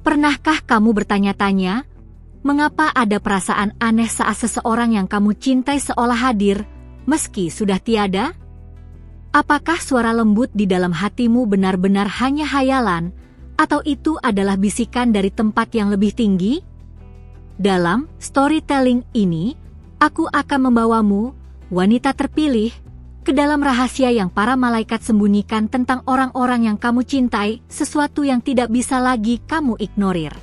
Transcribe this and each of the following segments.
Pernahkah kamu bertanya-tanya, mengapa ada perasaan aneh saat seseorang yang kamu cintai seolah hadir, meski sudah tiada? Apakah suara lembut di dalam hatimu benar-benar hanya hayalan, atau itu adalah bisikan dari tempat yang lebih tinggi? Dalam storytelling ini, aku akan membawamu, wanita terpilih, ke dalam rahasia yang para malaikat sembunyikan tentang orang-orang yang kamu cintai, sesuatu yang tidak bisa lagi kamu ignorir.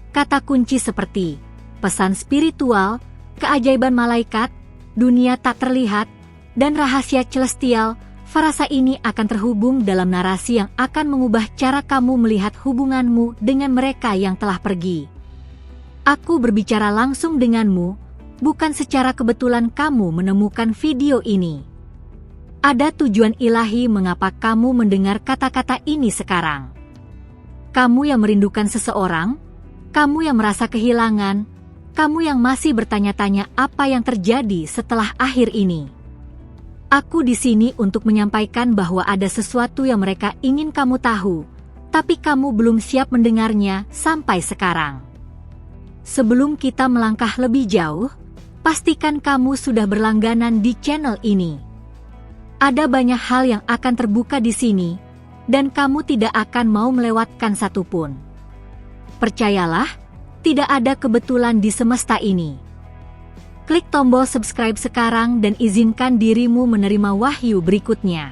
Kata kunci seperti pesan spiritual, keajaiban malaikat, dunia tak terlihat, dan rahasia celestial, frasa ini akan terhubung dalam narasi yang akan mengubah cara kamu melihat hubunganmu dengan mereka yang telah pergi. Aku berbicara langsung denganmu, bukan secara kebetulan kamu menemukan video ini. Ada tujuan ilahi mengapa kamu mendengar kata-kata ini sekarang. Kamu yang merindukan seseorang, kamu yang merasa kehilangan, kamu yang masih bertanya-tanya apa yang terjadi setelah akhir ini. Aku di sini untuk menyampaikan bahwa ada sesuatu yang mereka ingin kamu tahu, tapi kamu belum siap mendengarnya sampai sekarang. Sebelum kita melangkah lebih jauh, pastikan kamu sudah berlangganan di channel ini. Ada banyak hal yang akan terbuka di sini, dan kamu tidak akan mau melewatkan satupun. Percayalah, tidak ada kebetulan di semesta ini. Klik tombol subscribe sekarang dan izinkan dirimu menerima wahyu berikutnya.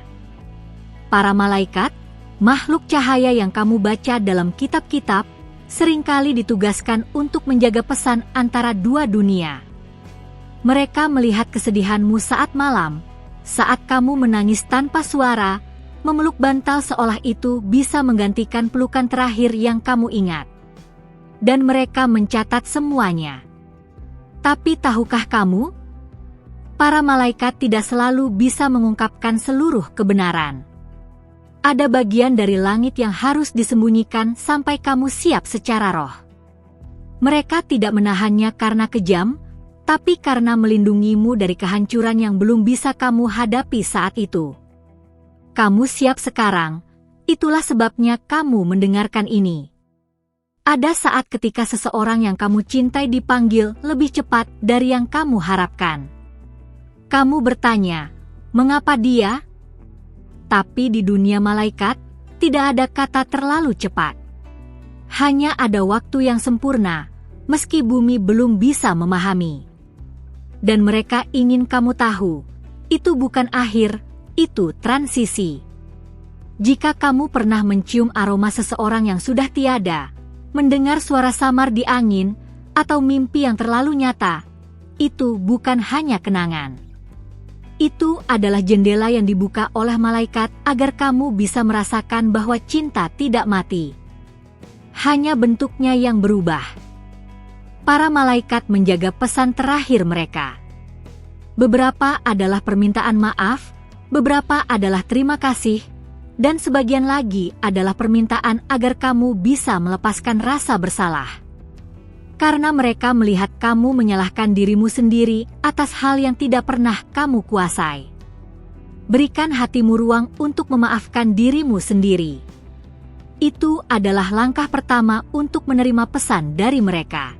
Para malaikat, makhluk cahaya yang kamu baca dalam kitab-kitab, seringkali ditugaskan untuk menjaga pesan antara dua dunia. Mereka melihat kesedihanmu saat malam, saat kamu menangis tanpa suara, memeluk bantal seolah itu bisa menggantikan pelukan terakhir yang kamu ingat. Dan mereka mencatat semuanya. Tapi tahukah kamu? Para malaikat tidak selalu bisa mengungkapkan seluruh kebenaran. Ada bagian dari langit yang harus disembunyikan sampai kamu siap secara roh. Mereka tidak menahannya karena kejam, tapi karena melindungimu dari kehancuran yang belum bisa kamu hadapi saat itu. Kamu siap sekarang, itulah sebabnya kamu mendengarkan ini. Ada saat ketika seseorang yang kamu cintai dipanggil lebih cepat dari yang kamu harapkan. Kamu bertanya, mengapa dia? Tapi di dunia malaikat, tidak ada kata terlalu cepat. Hanya ada waktu yang sempurna, meski bumi belum bisa memahami. Dan mereka ingin kamu tahu, itu bukan akhir, itu transisi. Jika kamu pernah mencium aroma seseorang yang sudah tiada, mendengar suara samar di angin, atau mimpi yang terlalu nyata, itu bukan hanya kenangan. Itu adalah jendela yang dibuka oleh malaikat agar kamu bisa merasakan bahwa cinta tidak mati. Hanya bentuknya yang berubah. Para malaikat menjaga pesan terakhir mereka. Beberapa adalah permintaan maaf, beberapa adalah terima kasih, dan sebagian lagi adalah permintaan agar kamu bisa melepaskan rasa bersalah. Karena mereka melihat kamu menyalahkan dirimu sendiri atas hal yang tidak pernah kamu kuasai. Berikan hatimu ruang untuk memaafkan dirimu sendiri. Itu adalah langkah pertama untuk menerima pesan dari mereka.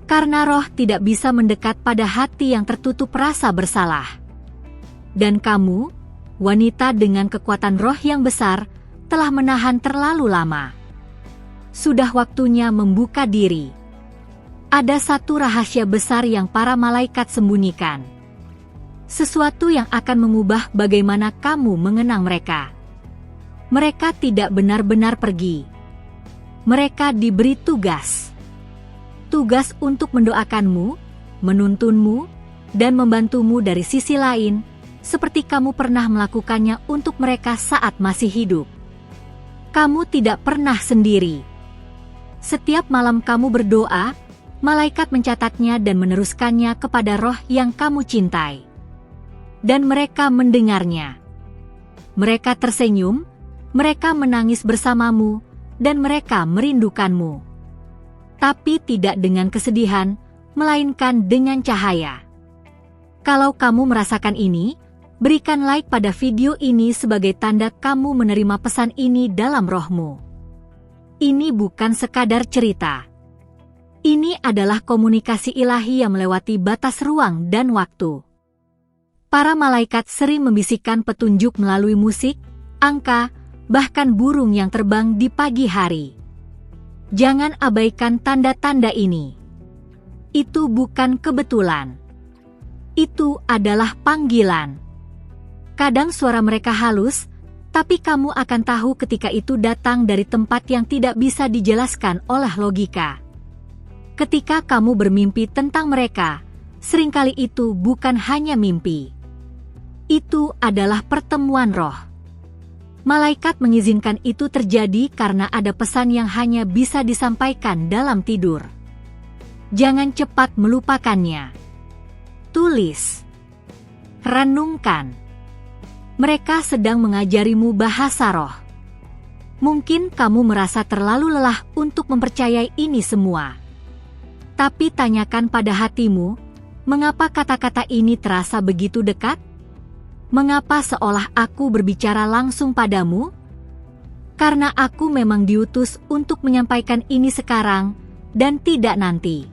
Karena roh tidak bisa mendekat pada hati yang tertutup rasa bersalah. Dan kamu, wanita dengan kekuatan roh yang besar, telah menahan terlalu lama. Sudah waktunya membuka diri. Ada satu rahasia besar yang para malaikat sembunyikan. Sesuatu yang akan mengubah bagaimana kamu mengenang mereka. Mereka tidak benar-benar pergi. Mereka diberi tugas. Tugas untuk mendoakanmu, menuntunmu, dan membantumu dari sisi lain, seperti kamu pernah melakukannya untuk mereka saat masih hidup. Kamu tidak pernah sendiri. Setiap malam kamu berdoa, malaikat mencatatnya dan meneruskannya kepada roh yang kamu cintai. Dan mereka mendengarnya. Mereka tersenyum, mereka menangis bersamamu, dan mereka merindukanmu. Tapi tidak dengan kesedihan, melainkan dengan cahaya. Kalau kamu merasakan ini, berikan like pada video ini sebagai tanda kamu menerima pesan ini dalam rohmu. Ini bukan sekadar cerita. Ini adalah komunikasi ilahi yang melewati batas ruang dan waktu. Para malaikat sering membisikkan petunjuk melalui musik, angka, bahkan burung yang terbang di pagi hari. Jangan abaikan tanda-tanda ini. Itu bukan kebetulan. Itu adalah panggilan. Kadang suara mereka halus, tapi kamu akan tahu ketika itu datang dari tempat yang tidak bisa dijelaskan oleh logika. Ketika kamu bermimpi tentang mereka, seringkali itu bukan hanya mimpi. Itu adalah pertemuan roh. Malaikat mengizinkan itu terjadi karena ada pesan yang hanya bisa disampaikan dalam tidur. Jangan cepat melupakannya. Tulis. Renungkan. Mereka sedang mengajarimu bahasa roh. Mungkin kamu merasa terlalu lelah untuk mempercayai ini semua. Tapi tanyakan pada hatimu, mengapa kata-kata ini terasa begitu dekat? Mengapa seolah aku berbicara langsung padamu? Karena aku memang diutus untuk menyampaikan ini sekarang, dan tidak nanti.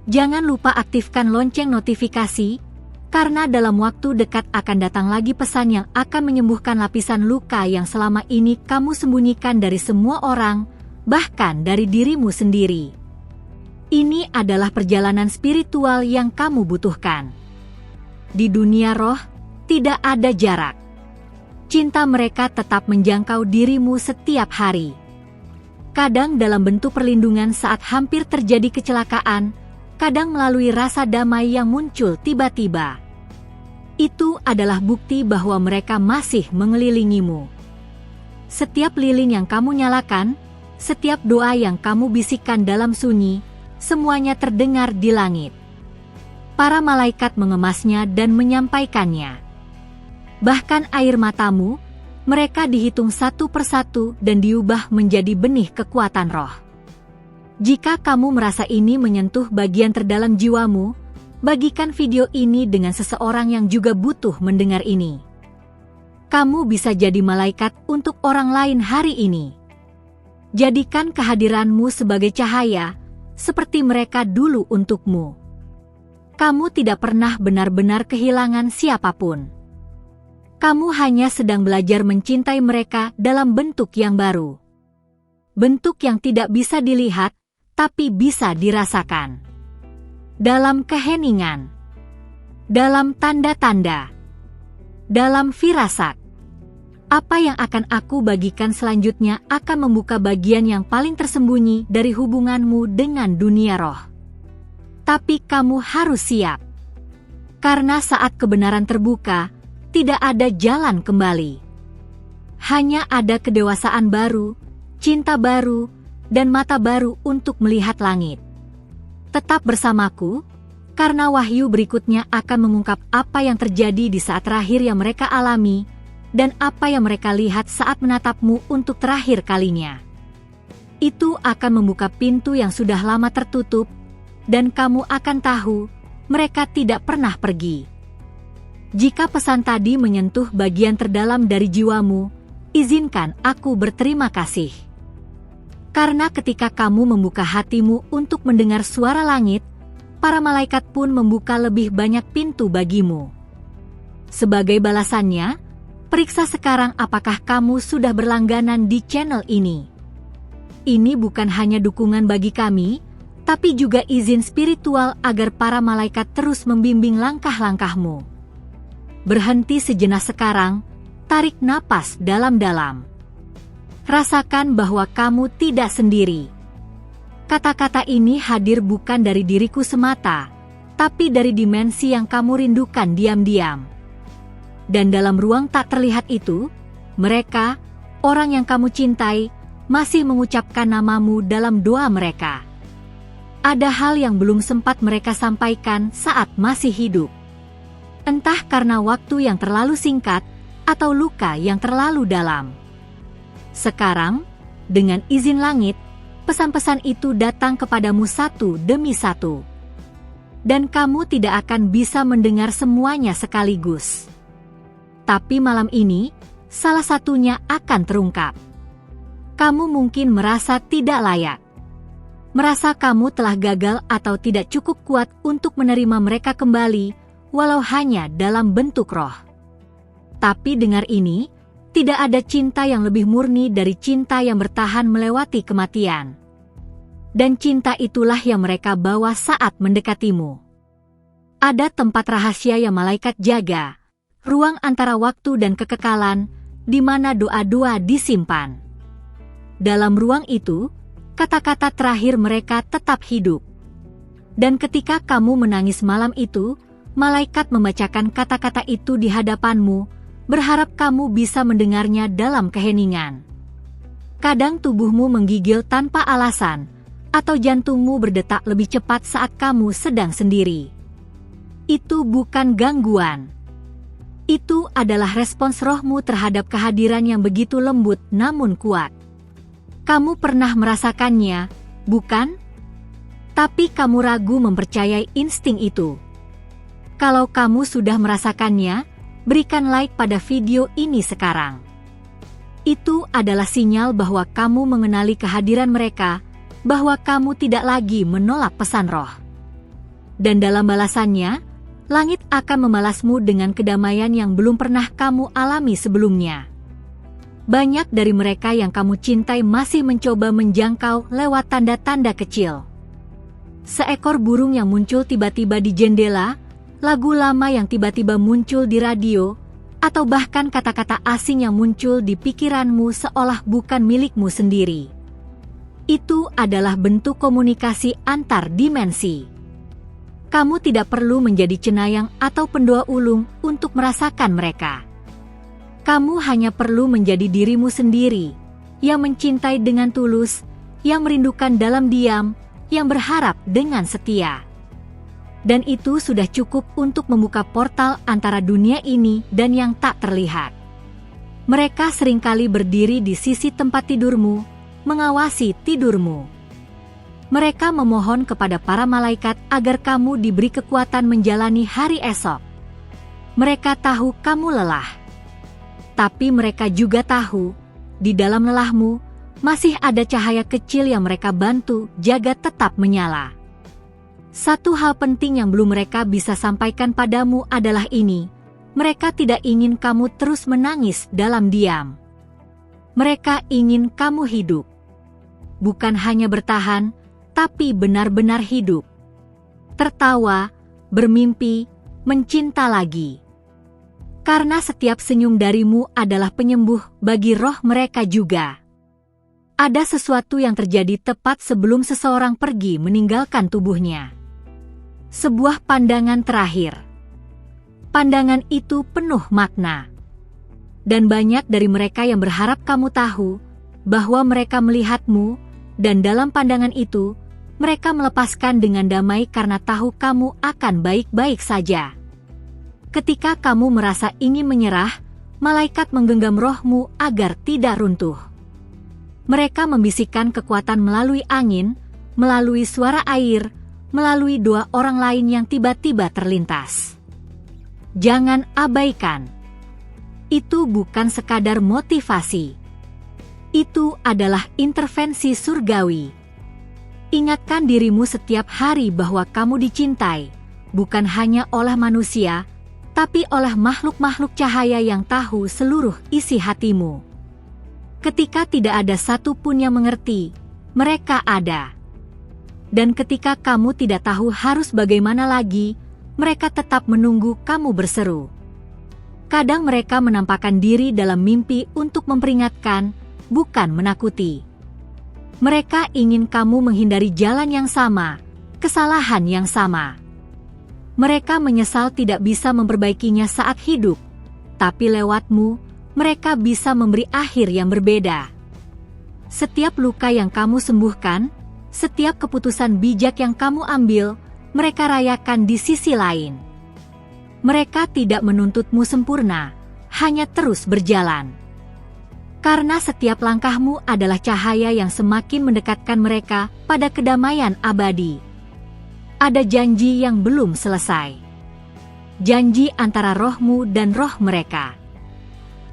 Jangan lupa aktifkan lonceng notifikasi, karena dalam waktu dekat akan datang lagi pesan yang akan menyembuhkan lapisan luka yang selama ini kamu sembunyikan dari semua orang, bahkan dari dirimu sendiri. Ini adalah perjalanan spiritual yang kamu butuhkan. Di dunia roh, tidak ada jarak. Cinta mereka tetap menjangkau dirimu setiap hari. Kadang dalam bentuk perlindungan saat hampir terjadi kecelakaan, kadang melalui rasa damai yang muncul tiba-tiba. Itu adalah bukti bahwa mereka masih mengelilingimu. Setiap lilin yang kamu nyalakan, setiap doa yang kamu bisikkan dalam sunyi, semuanya terdengar di langit. Para malaikat mengemasnya dan menyampaikannya. Bahkan air matamu, mereka dihitung satu persatu dan diubah menjadi benih kekuatan roh. Jika kamu merasa ini menyentuh bagian terdalam jiwamu, bagikan video ini dengan seseorang yang juga butuh mendengar ini. Kamu bisa jadi malaikat untuk orang lain hari ini. Jadikan kehadiranmu sebagai cahaya, seperti mereka dulu untukmu. Kamu tidak pernah benar-benar kehilangan siapapun. Kamu hanya sedang belajar mencintai mereka dalam bentuk yang baru. Bentuk yang tidak bisa dilihat, tapi bisa dirasakan. Dalam keheningan, dalam tanda-tanda, dalam firasat. Apa yang akan aku bagikan selanjutnya akan membuka bagian yang paling tersembunyi dari hubunganmu dengan dunia roh. Tapi kamu harus siap. Karena saat kebenaran terbuka, tidak ada jalan kembali. Hanya ada kedewasaan baru, cinta baru, dan mata baru untuk melihat langit. Tetap bersamaku, karena wahyu berikutnya akan mengungkap apa yang terjadi di saat terakhir yang mereka alami, dan apa yang mereka lihat saat menatapmu untuk terakhir kalinya. Itu akan membuka pintu yang sudah lama tertutup, dan kamu akan tahu, mereka tidak pernah pergi. Jika pesan tadi menyentuh bagian terdalam dari jiwamu, izinkan aku berterima kasih. Karena ketika kamu membuka hatimu untuk mendengar suara langit, para malaikat pun membuka lebih banyak pintu bagimu. Sebagai balasannya, periksa sekarang apakah kamu sudah berlangganan di channel ini. Ini bukan hanya dukungan bagi kami, tapi juga izin spiritual agar para malaikat terus membimbing langkah-langkahmu. Berhenti sejenak sekarang, tarik napas dalam-dalam. Rasakan bahwa kamu tidak sendiri. Kata-kata ini hadir bukan dari diriku semata, tapi dari dimensi yang kamu rindukan diam-diam. Dan dalam ruang tak terlihat itu, mereka, orang yang kamu cintai, masih mengucapkan namamu dalam doa mereka. Ada hal yang belum sempat mereka sampaikan saat masih hidup. Entah karena waktu yang terlalu singkat, atau luka yang terlalu dalam. Sekarang, dengan izin langit, pesan-pesan itu datang kepadamu satu demi satu. Dan kamu tidak akan bisa mendengar semuanya sekaligus. Tapi malam ini, salah satunya akan terungkap. Kamu mungkin merasa tidak layak. Merasa kamu telah gagal atau tidak cukup kuat untuk menerima mereka kembali, walau hanya dalam bentuk roh. Tapi dengar ini, tidak ada cinta yang lebih murni dari cinta yang bertahan melewati kematian. Dan cinta itulah yang mereka bawa saat mendekatimu. Ada tempat rahasia yang malaikat jaga, ruang antara waktu dan kekekalan, di mana doa-doa disimpan. Dalam ruang itu, kata-kata terakhir mereka tetap hidup. Dan ketika kamu menangis malam itu, malaikat membacakan kata-kata itu di hadapanmu, berharap kamu bisa mendengarnya dalam keheningan. Kadang tubuhmu menggigil tanpa alasan, atau jantungmu berdetak lebih cepat saat kamu sedang sendiri. Itu bukan gangguan. Itu adalah respons rohmu terhadap kehadiran yang begitu lembut namun kuat. Kamu pernah merasakannya, bukan? Tapi kamu ragu mempercayai insting itu. Kalau kamu sudah merasakannya, berikan like pada video ini sekarang. Itu adalah sinyal bahwa kamu mengenali kehadiran mereka, bahwa kamu tidak lagi menolak pesan roh. Dan dalam balasannya, langit akan membalasmu dengan kedamaian yang belum pernah kamu alami sebelumnya. Banyak dari mereka yang kamu cintai masih mencoba menjangkau lewat tanda-tanda kecil. Seekor burung yang muncul tiba-tiba di jendela, lagu lama yang tiba-tiba muncul di radio, atau bahkan kata-kata asing yang muncul di pikiranmu seolah bukan milikmu sendiri. Itu adalah bentuk komunikasi antar dimensi. Kamu tidak perlu menjadi cenayang atau pendoa ulung untuk merasakan mereka. Kamu hanya perlu menjadi dirimu sendiri, yang mencintai dengan tulus, yang merindukan dalam diam, yang berharap dengan setia. Dan itu sudah cukup untuk membuka portal antara dunia ini dan yang tak terlihat. Mereka seringkali berdiri di sisi tempat tidurmu, mengawasi tidurmu. Mereka memohon kepada para malaikat agar kamu diberi kekuatan menjalani hari esok. Mereka tahu kamu lelah. Tapi mereka juga tahu, di dalam lelahmu, masih ada cahaya kecil yang mereka bantu jaga tetap menyala. Satu hal penting yang belum mereka bisa sampaikan padamu adalah ini: mereka tidak ingin kamu terus menangis dalam diam. Mereka ingin kamu hidup. Bukan hanya bertahan, tapi benar-benar hidup. Tertawa, bermimpi, mencinta lagi. Karena setiap senyum darimu adalah penyembuh bagi roh mereka juga. Ada sesuatu yang terjadi tepat sebelum seseorang pergi meninggalkan tubuhnya. Sebuah pandangan terakhir. Pandangan itu penuh makna. Dan banyak dari mereka yang berharap kamu tahu bahwa mereka melihatmu, dan dalam pandangan itu, mereka melepaskan dengan damai karena tahu kamu akan baik-baik saja. Ketika kamu merasa ingin menyerah, malaikat menggenggam rohmu agar tidak runtuh. Mereka membisikkan kekuatan melalui angin, melalui suara air, melalui doa orang lain yang tiba-tiba terlintas. Jangan abaikan. Itu bukan sekadar motivasi. Itu adalah intervensi surgawi. Ingatkan dirimu setiap hari bahwa kamu dicintai, bukan hanya oleh manusia, tapi oleh makhluk-makhluk cahaya yang tahu seluruh isi hatimu. Ketika tidak ada satupun yang mengerti, mereka ada. Dan ketika kamu tidak tahu harus bagaimana lagi, mereka tetap menunggu kamu berseru. Kadang mereka menampakkan diri dalam mimpi untuk memperingatkan, bukan menakuti. Mereka ingin kamu menghindari jalan yang sama, kesalahan yang sama. Mereka menyesal tidak bisa memperbaikinya saat hidup, tapi lewatmu, mereka bisa memberi akhir yang berbeda. Setiap luka yang kamu sembuhkan, setiap keputusan bijak yang kamu ambil, mereka rayakan di sisi lain. Mereka tidak menuntutmu sempurna, hanya terus berjalan. Karena setiap langkahmu adalah cahaya yang semakin mendekatkan mereka pada kedamaian abadi. Ada janji yang belum selesai. Janji antara rohmu dan roh mereka.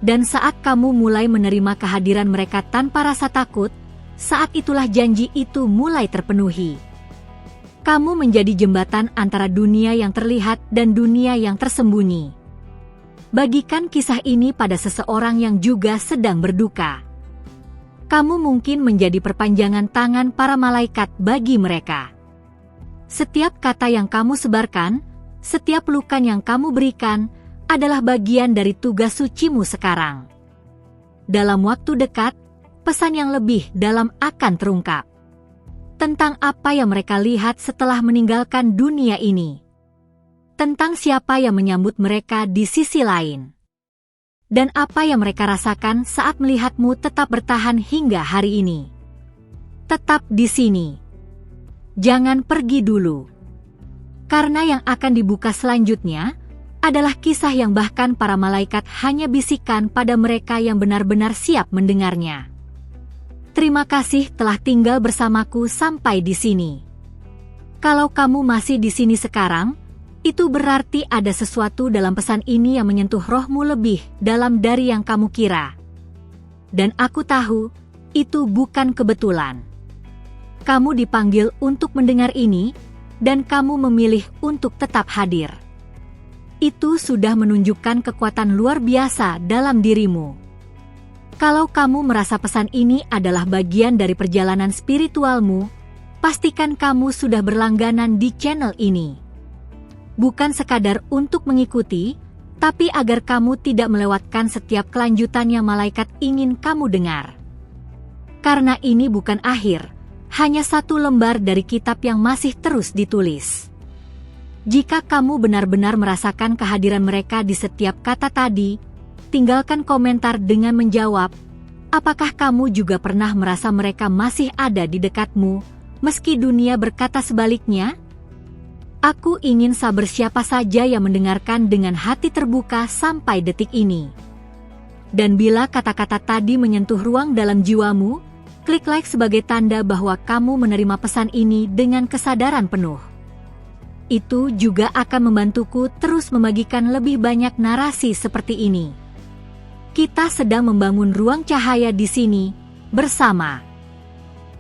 Dan saat kamu mulai menerima kehadiran mereka tanpa rasa takut, saat itulah janji itu mulai terpenuhi. Kamu menjadi jembatan antara dunia yang terlihat dan dunia yang tersembunyi. Bagikan kisah ini pada seseorang yang juga sedang berduka. Kamu mungkin menjadi perpanjangan tangan para malaikat bagi mereka. Setiap kata yang kamu sebarkan, setiap pelukan yang kamu berikan, adalah bagian dari tugas sucimu sekarang. Dalam waktu dekat, pesan yang lebih dalam akan terungkap. Tentang apa yang mereka lihat setelah meninggalkan dunia ini. Tentang siapa yang menyambut mereka di sisi lain. Dan apa yang mereka rasakan saat melihatmu tetap bertahan hingga hari ini. Tetap di sini. Jangan pergi dulu. Karena yang akan dibuka selanjutnya adalah kisah yang bahkan para malaikat hanya bisikan pada mereka yang benar-benar siap mendengarnya. Terima kasih telah tinggal bersamaku sampai di sini. Kalau kamu masih di sini sekarang, itu berarti ada sesuatu dalam pesan ini yang menyentuh rohmu lebih dalam dari yang kamu kira. Dan aku tahu, itu bukan kebetulan. Kamu dipanggil untuk mendengar ini, dan kamu memilih untuk tetap hadir. Itu sudah menunjukkan kekuatan luar biasa dalam dirimu. Kalau kamu merasa pesan ini adalah bagian dari perjalanan spiritualmu, pastikan kamu sudah berlangganan di channel ini. Bukan sekadar untuk mengikuti, tapi agar kamu tidak melewatkan setiap kelanjutan yang malaikat ingin kamu dengar. Karena ini bukan akhir, hanya satu lembar dari kitab yang masih terus ditulis. Jika kamu benar-benar merasakan kehadiran mereka di setiap kata tadi, tinggalkan komentar dengan menjawab, apakah kamu juga pernah merasa mereka masih ada di dekatmu, meski dunia berkata sebaliknya? Aku ingin sabar siapa saja yang mendengarkan dengan hati terbuka sampai detik ini. Dan bila kata-kata tadi menyentuh ruang dalam jiwamu, klik like sebagai tanda bahwa kamu menerima pesan ini dengan kesadaran penuh. Itu juga akan membantuku terus membagikan lebih banyak narasi seperti ini. Kita sedang membangun ruang cahaya di sini, bersama.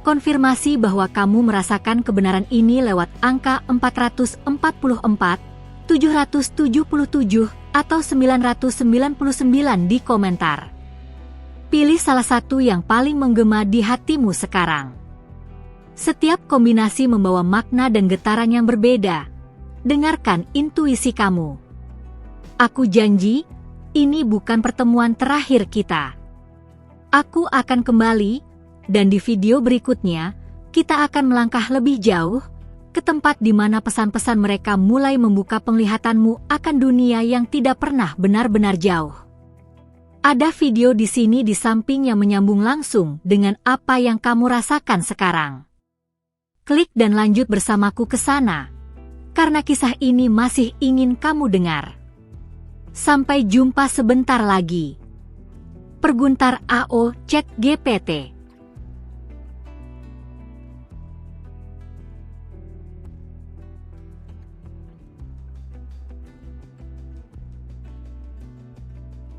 Konfirmasi bahwa kamu merasakan kebenaran ini lewat angka 444, 777, atau 999 di komentar. Pilih salah satu yang paling menggema di hatimu sekarang. Setiap kombinasi membawa makna dan getaran yang berbeda. Dengarkan intuisi kamu. Aku janji, ini bukan pertemuan terakhir kita. Aku akan kembali, dan di video berikutnya, kita akan melangkah lebih jauh, ke tempat di mana pesan-pesan mereka mulai membuka penglihatanmu akan dunia yang tidak pernah benar-benar jauh. Ada video di sini di samping yang menyambung langsung dengan apa yang kamu rasakan sekarang. Klik dan lanjut bersamaku ke sana. Karena kisah ini masih ingin kamu dengar. Sampai jumpa sebentar lagi. Perguntar AO Chat GPT.